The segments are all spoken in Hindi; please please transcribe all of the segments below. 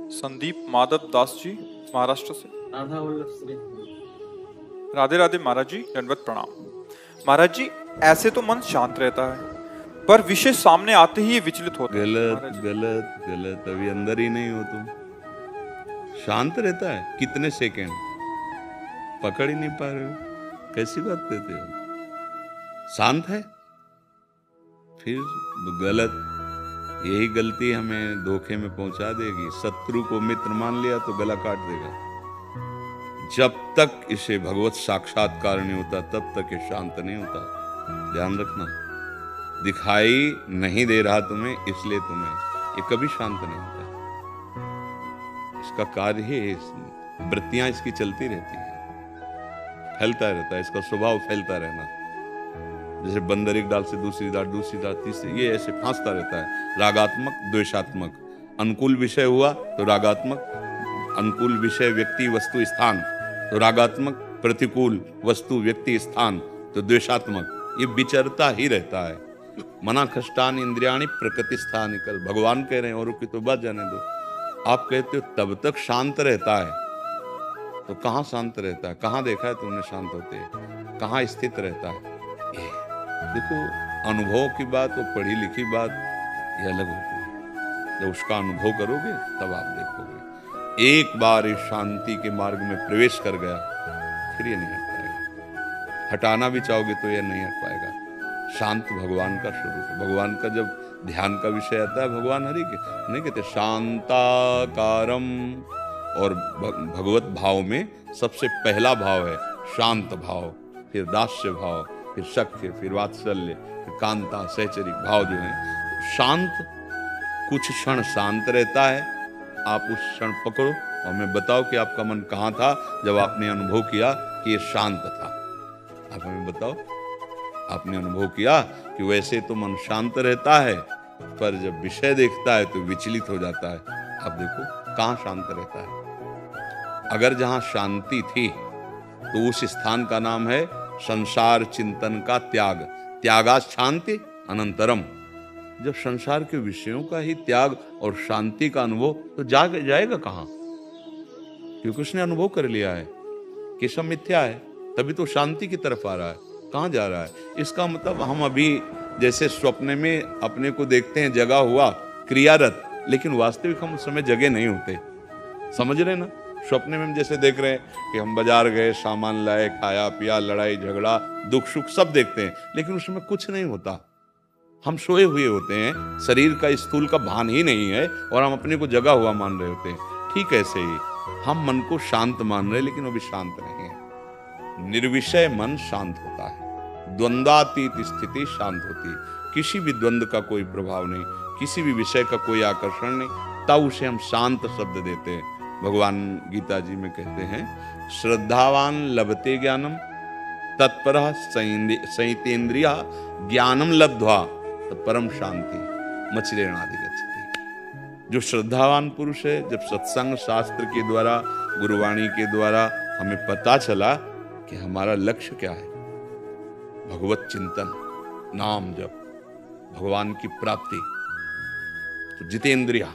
संदीप माधव दास जी महाराष्ट्र से। राधा वल्लभ श्री। राधे राधे महाराज जी, दंडवत प्रणाम। महाराज जी, ऐसे तो मन शांत रहता है पर विषय सामने आते ही ये विचलित होता है। गलत महाराज जी। गलत गलत, अभी अंदर ही नहीं हो तुम। शांत रहता है कितने सेकंड, पकड़ ही नहीं पा रहे हो, कैसी बात कहते हो? शांत है फिर गलत। यही गलती हमें धोखे में पहुंचा देगी। शत्रु को मित्र मान लिया तो गला काट देगा। जब तक इसे भगवत साक्षात्कार नहीं होता तब तक ये शांत नहीं होता। ध्यान रखना, दिखाई नहीं दे रहा तुम्हें इसलिए तुम्हें ये कभी शांत नहीं होता। इसका कार्य ही वृत्तियां इसकी चलती रहती है, फैलता रहता है। इसका स्वभाव फैलता रहना, जैसे बंदर एक डाल से दूसरी डाल, दूसरी डाल तीसरी, ये ऐसे फांसता रहता है। रागात्मक, द्वेषात्मक। अनुकूल विषय हुआ तो रागात्मक, अनुकूल विषय व्यक्ति वस्तु स्थान तो रागात्मक, प्रतिकूल वस्तु व्यक्ति स्थान तो द्वेषात्मक। ये विचरता ही रहता है। मना खष्टान इंद्रियाणी प्रकृति स्थान कर, भगवान कह रहे हैं, और की तो बात जाने दो। आप कहते हो तब तक शांत रहता है, तो कहाँ शांत रहता है? कहाँ देखा है तुमने शांत होते? कहाँ स्थित रहता है? ये देखो, अनुभव की बात और पढ़ी लिखी बात ये अलग होती है। जब उसका अनुभव करोगे तब आप देखोगे। एक बार इस शांति के मार्ग में प्रवेश कर गया फिर ये नहीं हट पाएगा। हटाना भी चाहोगे तो ये नहीं हट पाएगा। शांत भगवान का स्वरूप है। भगवान का जब ध्यान का विषय आता है, भगवान हरि के नहीं कहते शांताकारम, और भगवत भाव में सबसे पहला भाव है शांत भाव, फिर दास्य भाव, फिर सख्य, फिर वात्सल्य, फिर कांता, सहचरी भाव जो है। शांत, कुछ क्षण शांत रहता है। आप उस क्षण पकड़ो और हमें बताओ कि आपका मन कहाँ था जब आपने अनुभव किया कि ये शांत था। आप हमें बताओ, आपने अनुभव किया कि वैसे तो मन शांत रहता है पर जब विषय देखता है तो विचलित हो जाता है। आप देखो कहाँ शांत रहता है। अगर जहां शांति थी तो उस स्थान का नाम है संसार चिंतन का त्याग। त्यागा शांति अनंतरम। जब संसार के विषयों का ही त्याग और शांति का अनुभव, तो जाएगा कहां? क्योंकि उसने अनुभव कर लिया है कि सब मिथ्या है, तभी तो शांति की तरफ आ रहा है। कहां जा रहा है? इसका मतलब हम अभी जैसे स्वप्न में अपने को देखते हैं जगा हुआ क्रियारत, लेकिन वास्तविक हम उस समय जगे नहीं होते। समझ रहे ना? स्वप्न में हम जैसे देख रहे हैं कि हम बाजार गए, सामान लाए, खाया पिया, लड़ाई झगड़ा, दुख सुख सब देखते हैं, लेकिन उसमें कुछ नहीं होता। हम सोए हुए होते हैं, शरीर का स्थूल का भान ही नहीं है और हम अपने को जगा हुआ मान रहे होते हैं। ठीक ऐसे ही हम मन को शांत मान रहे हैं, लेकिन अभी शांत नहीं है। निर्विषय मन शांत होता है। द्वंद्वातीत स्थिति शांत होती है। किसी भी द्वंद्व का कोई प्रभाव नहीं, किसी भी विषय का कोई आकर्षण नहीं, तब उसे हम शांत शब्द देते हैं। भगवान गीता जी में कहते हैं, श्रद्धावान लभते ज्ञानम तत्परः संयतेन्द्रिया ज्ञानम लब्ध्वा परम शांति मचिरेणाधिगच्छति। जो श्रद्धावान पुरुष है, जब सत्संग शास्त्र के द्वारा, गुरुवाणी के द्वारा हमें पता चला कि हमारा लक्ष्य क्या है, भगवत चिंतन, नाम जप, भगवान की प्राप्ति, तो जितेंद्रिया,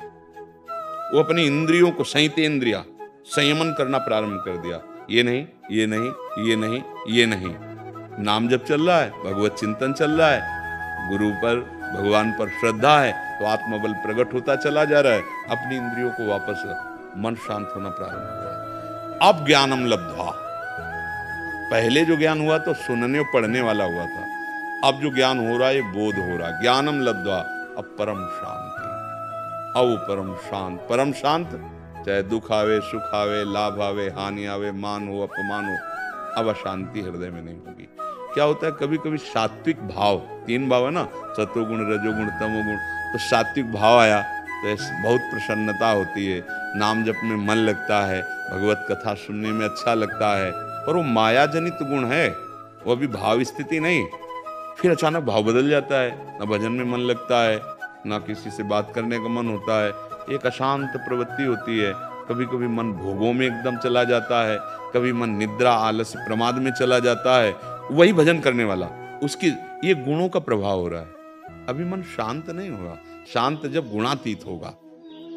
वो अपनी इंद्रियों को संयतेन्द्रिया, संयमन करना प्रारंभ कर दिया। ये नहीं, ये नहीं, ये नहीं, ये नहीं। नाम जप चल रहा है, भगवत चिंतन चल रहा है, गुरु पर, भगवान पर श्रद्धा है, तो आत्मबल प्रकट होता चला जा रहा है। अपनी इंद्रियों को वापस मन शांत होना प्रारंभ हुआ। अब ज्ञानम लब्ध्वा। पहले जो ज्ञान हुआ तो सुनने और पढ़ने वाला हुआ था, अब जो ज्ञान हो रहा है बोध हो रहा है। ज्ञानम लब्ध्वा, अब परम शांति, अब परम शांत। परम शांत, चाहे दुख आवे, सुख आवे, लाभ आवे, हानि आवे, मान हो, अपमान हो, अब अशांति हृदय में नहीं होगी। क्या होता है, कभी कभी सात्विक भाव, तीन भाव है ना, सत्वगुण, रजोगुण, तमोगुण, तो सात्विक भाव आया तो ऐसे बहुत प्रसन्नता होती है, नाम जप में मन लगता है, भगवत कथा सुनने में अच्छा लगता है, पर वो माया जनित गुण है, वो अभी भाव स्थिति नहीं। फिर अचानक भाव बदल जाता है, ना भजन में मन लगता है, ना किसी से बात करने का मन होता है, एक अशांत प्रवृत्ति होती है। कभी कभी मन भोगों में एकदम चला जाता है, कभी मन निद्रा, आलस्य, प्रमाद में चला जाता है। वही भजन करने वाला, उसकी ये गुणों का प्रभाव हो रहा है। अभी मन शांत नहीं होगा। शांत जब गुणातीत होगा,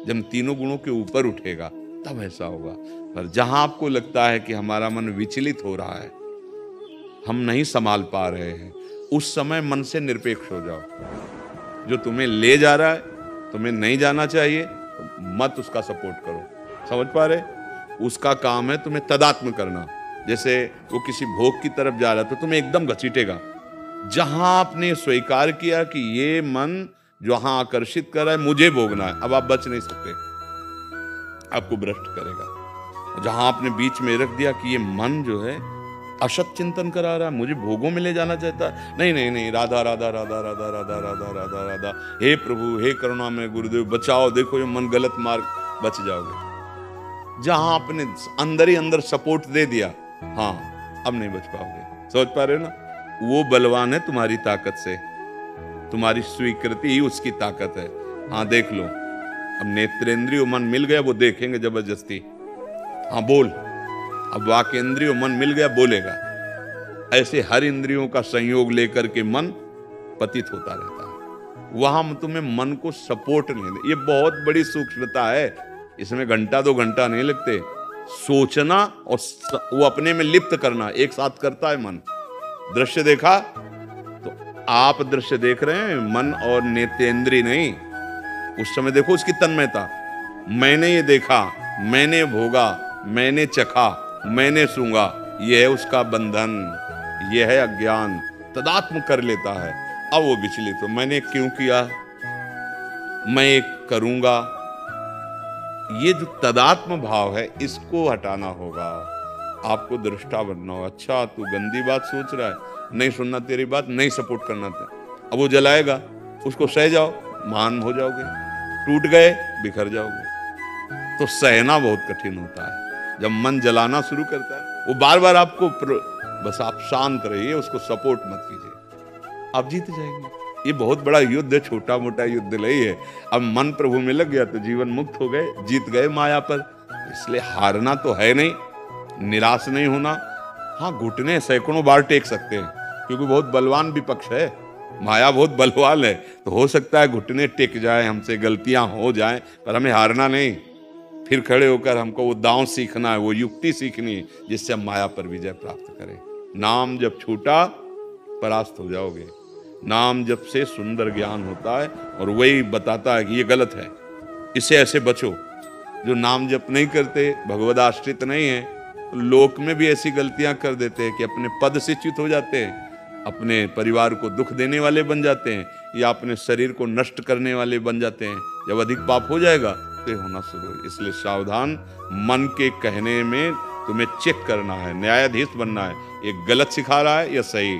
जब तीनों गुणों के ऊपर उठेगा तब ऐसा होगा। पर जहां आपको लगता है कि हमारा मन विचलित हो रहा है, हम नहीं संभाल पा रहे हैं, उस समय मन से निरपेक्ष हो जाओ। जो तुम्हें ले जा रहा है, तुम्हें नहीं जाना चाहिए, तो मत उसका सपोर्ट करो। समझ पा रहे? उसका काम है तुम्हें तदात्म करना। जैसे वो किसी भोग की तरफ जा रहा है तो तुम्हें एकदम घसीटेगा। जहां आपने स्वीकार किया कि ये मन जहां आकर्षित कर रहा है, मुझे भोगना है, अब आप बच नहीं सकते, आपको भ्रष्ट करेगा। जहां आपने बीच में रख दिया कि ये मन जो है असत चिंतन करा रहा है, मुझे भोगों में ले जाना चाहता है, नहीं नहीं नहीं, राधा राधा राधा राधा राधा राधा राधा राधा, हे प्रभु, हे करुणा में गुरुदेव बचाओ, देखो ये मन गलत मार्ग, बच जाओगे। जहां आपने अंदर ही अंदर सपोर्ट दे दिया, हाँ अब नहीं बच पाओगे। समझ पा रहे हो ना? वो बलवान है तुम्हारी ताकत से, तुम्हारी स्वीकृति ही उसकी ताकत है। हाँ देख लो, अब नेत्रेंद्रिय मन मिल गया, वो देखेंगे जबरदस्ती। हाँ बोल, अब वाकेंद्रिय मन मिल गया, बोलेगा। ऐसे हर इंद्रियों का संयोग लेकर के मन पतित होता रहता है। वहां तुम्हें मन को सपोर्ट नहीं दे। ये बहुत बड़ी सूक्ष्मता है, इसमें घंटा 2 घंटा नहीं लगते। सोचना और वो अपने में लिप्त करना एक साथ करता है मन। दृश्य देखा तो आप दृश्य देख रहे हैं, मन और नेत्रेंद्रिय नहीं। उस समय देखो उसकी तन्मयता, मैंने ये देखा, मैंने भोगा, मैंने चखा, मैंने सूंघा, यह है उसका बंधन, यह है अज्ञान। तदात्म कर लेता है, अब वो विचलित हो, मैंने क्यों किया, मैं एक करूंगा। ये जो तदात्म भाव है, इसको हटाना होगा। आपको दृष्टा बनना होगा। अच्छा तू गंदी बात सोच रहा है, नहीं सुनना तेरी बात, नहीं सपोर्ट करना था। अब वो जलाएगा, उसको सह जाओ, महान हो जाओगे। टूट गए, बिखर जाओगे। तो सहना बहुत कठिन होता है। जब मन जलाना शुरू करता है, वो बार बार आपको बस आप शांत रहिए, उसको सपोर्ट मत कीजिए, आप जीत जाएंगे। ये बहुत बड़ा युद्ध है, छोटा मोटा युद्ध नहीं है। अब मन प्रभु में लग गया तो जीवन मुक्त हो गए, जीत गए माया पर। इसलिए हारना तो है नहीं, निराश नहीं होना। हाँ घुटने सैकड़ों बार टेक सकते हैं, क्योंकि बहुत बलवान विपक्ष है, माया बहुत बलवान है। तो हो सकता है घुटने टेक जाए, हमसे गलतियां हो जाएं, पर हमें हारना नहीं। फिर खड़े होकर हमको वो दांव सीखना है, वो युक्ति सीखनी है, जिससे हम माया पर विजय प्राप्त करें। नाम जब छूटा परास्त हो जाओगे। नाम जब से सुंदर ज्ञान होता है और वही बताता है कि ये गलत है, इससे ऐसे बचो। जो नाम जप नहीं करते, भगवद आश्रित नहीं है, तो लोक में भी ऐसी गलतियां कर देते हैं कि अपने पद से च्युत हो जाते हैं, अपने परिवार को दुख देने वाले बन जाते हैं, या अपने शरीर को नष्ट करने वाले बन जाते हैं। जब अधिक पाप हो जाएगा तो होना शुरू। इसलिए सावधान, मन के कहने में तुम्हें चेक करना है, न्यायाधीश बनना है। ये गलत सिखा रहा है या सही?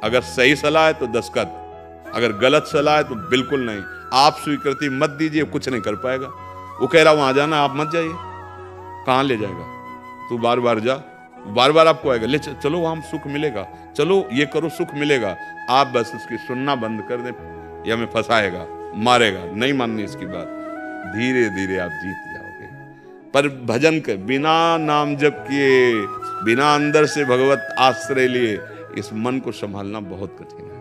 अगर सही सलाह है तो दस्तखत, अगर गलत सलाह है तो बिल्कुल नहीं। आप स्वीकृति मत दीजिए, कुछ नहीं कर पाएगा। वो कह रहा वहां जाना, आप मत जाइए, कहां ले जाएगा? तू बार बार जा, बार बार आपको आएगा, ले चलो वहां सुख मिलेगा, चलो ये करो सुख मिलेगा। आप बस उसकी सुनना बंद कर दें, या हमें फंसाएगा, मारेगा, नहीं माननी इसकी बात। धीरे धीरे आप जीत जाओगे। पर भजन कर, बिना नाम जप किए, बिना अंदर से भगवत आश्रय लिए, इस मन को संभालना बहुत कठिन है।